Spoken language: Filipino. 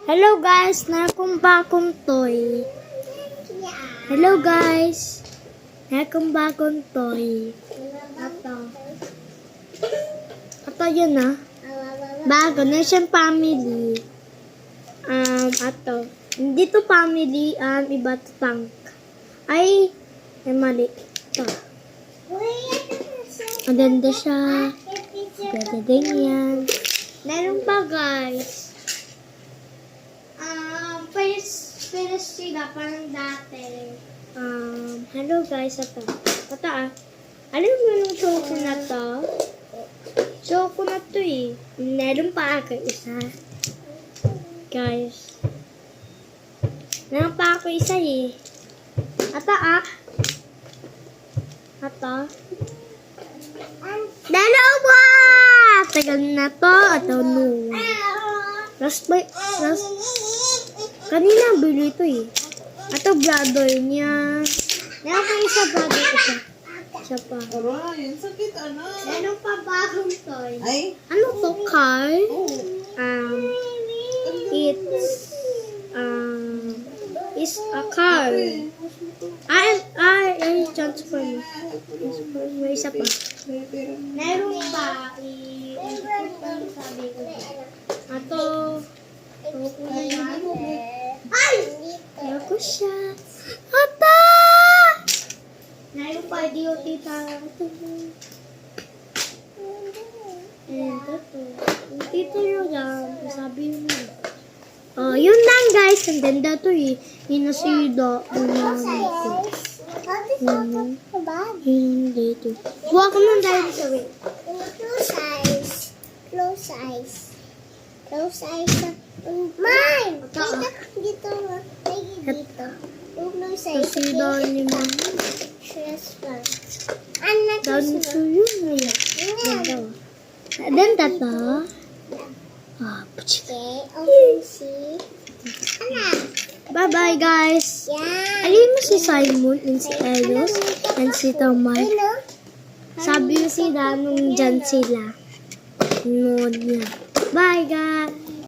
Hello guys, nakum bagong toy. Hello guys. Nakum bagong toy. Ito yun bago, Nation Family. Ato. Hindi to family, iba to tank. Ay mali. Ito. Maganda siya. Ganda din yan. Meron pa guys. Finish sila parang dati. Hello guys, ito. Alam mo yung choco na to? Choco na to Meron pa ako isa. Guys. Meron pa ako isa Ito Ito. Dalawa! Tagal na to. Ito no. Kanina bili ito Ito brother niya. Meron pa isa brother ito. Isa pa. Aray, ang sakit, anak. Meron pa bagong toy. Ay? Ano to, car? It's a car. Ay, transfer mo. May isa pa. Meron pa. Sabi ko. Ito. Ay! Ayoko siya. Ata! Meron pa, di o tita. Tito yun lang. Sabi yun yun lang guys. Ang ganda to Hinasida. Hindi to. Buha ko lang dahil sa way. Close eyes. Mine! Dito. Close eyes. Hasida niyo na. Stressful. Dahil to yun Ganda to. Okay, open see. Bye-bye guys. Yeah. Alin mo si Simon and si Elios and si Tomar. Sabi yung sila nung dyan sila. Nood niya. Bye guys.